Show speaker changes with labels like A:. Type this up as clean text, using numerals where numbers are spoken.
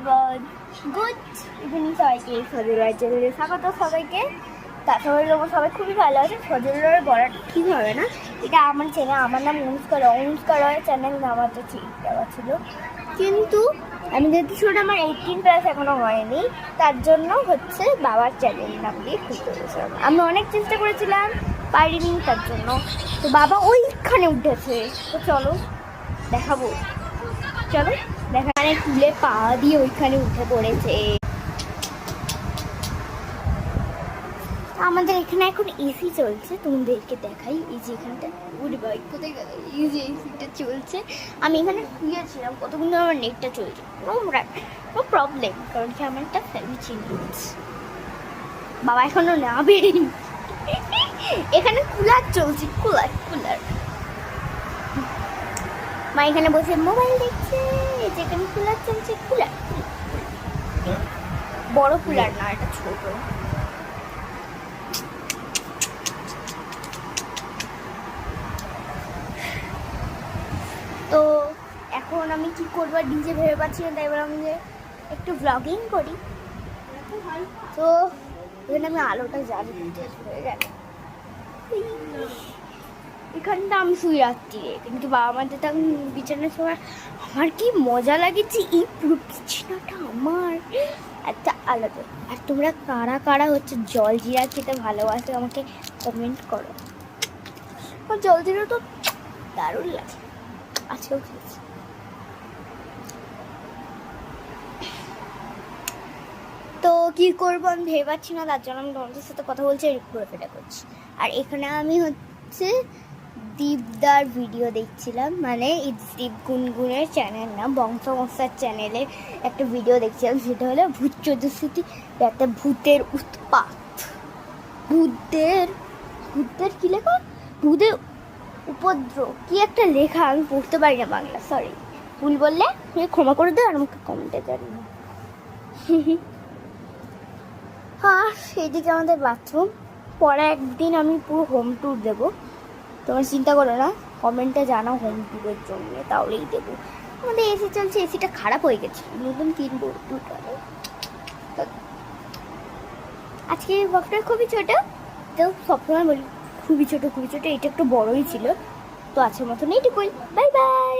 A: Everyone, good evening সবাইকে। ফজলুর চ্যানেলে স্বাগত সবাইকে। তারপরে সবাই খুবই ভালো আছে। ফজলুরের বলাটা ঠিক হবে না, এটা আমার চ্যানেল, আমার নাম অনুষ্কা রয় চ্যানেল নামাতে ঠিক দেওয়া ছিল, কিন্তু আমি যেহেতু ছোট, আমার 18+ এখনও হয়নি, তার জন্য হচ্ছে বাবার চ্যানেল নাম দিয়ে খুলতে হয়েছিলাম। আমি অনেক চেষ্টা করেছিলাম, পারিনি, তার জন্য তো বাবা ওইখানে উঠেছে। তো চলো দেখাবো, চলো দেখানে খুলে পা দিয়ে ওইখানে উঠে পড়েছে। আমাদের এখানে এখন এসি চলছে, তোমাদেরকে দেখাই। এই যে এখানটা উড়ি বাইক কোথায় গেল, এই যে এসিটা চলছে। আমি এখানে শুয়েছিলাম, কতক্ষণ ধরে আমার নেটটা চলছে, নো প্রবলেম, কারণ কি আমার একটা ফ্যামিলি নিউজ। বাবা এখনো না বেরিনি, এখানে কুলার চলছে, কুলার। মা এখানে বসে মোবাইল দেখছে, যেখানে কুলার চলছে, কুলার বড় কুলার না, এটা ছোট। তো এখন আমি কি করবো ডিজে ভেবে পাচ্ছি না, তাই বললাম যে একটু ব্লগিং করি। তো এখানে আমি আলোটা জ্বালিয়ে হয়ে গেল। এখানটা আমি শুয়ে রাত্রি, কিন্তু বাবা মাদের তো আমি বিছানার সময় আমার কি মজা লাগেছে, এই পুরো বিছানাটা আমার একটা আলাদা। আর তোমরা কারা কারা হচ্ছে জলজিরা খেতে ভালোবাসো আমাকে কমেন্ট করো। জলজিরা তো দারুণ লাগে, আজকেও খেয়েছি। তো কি করবো আমি ভেবে পাচ্ছি না, তার জন্য আমি তোমাদের সাথে কথা বলছি, ঘোরাফেরা করছি। আর এখানে আমি হচ্ছে দীপদার ভিডিও দেখছিলাম, মানে দীপ গুনগুনের চ্যানেল না, বংশমশার চ্যানেলে একটা ভিডিও দেখছিলাম। সেটা হলো ভূত চতুর্থী, একটা ভূতের উৎপাত। ভূতের কি লেখা, ভূতের উপদ্রব কি একটা লেখা, আমি পড়তে পারি না বাংলা, সরি। ভুল বললে ক্ষমা করে দেয় আর আমাকে কমেন্টে জানিও। হ্যাঁ, সেইদিকে আমাদের বাথরুম। পরে একদিন আমি পুরো হোম ট্যুর দেবো, তোমার চিন্তা করো না, কমেন্টে জানাও হোম ট্যুরের জন্য, তাহলেই দেবো। আমাদের এসি চলছে, এসিটা খারাপ হয়ে গেছে, নতুন কিনবো দুটো। আজকে ব্লগটা খুবই ছোট, তো সবসময় বলি খুবই ছোট, এটা একটু বড়ই ছিল। তো আজকের মতন এইটুকুই, বাই বাই।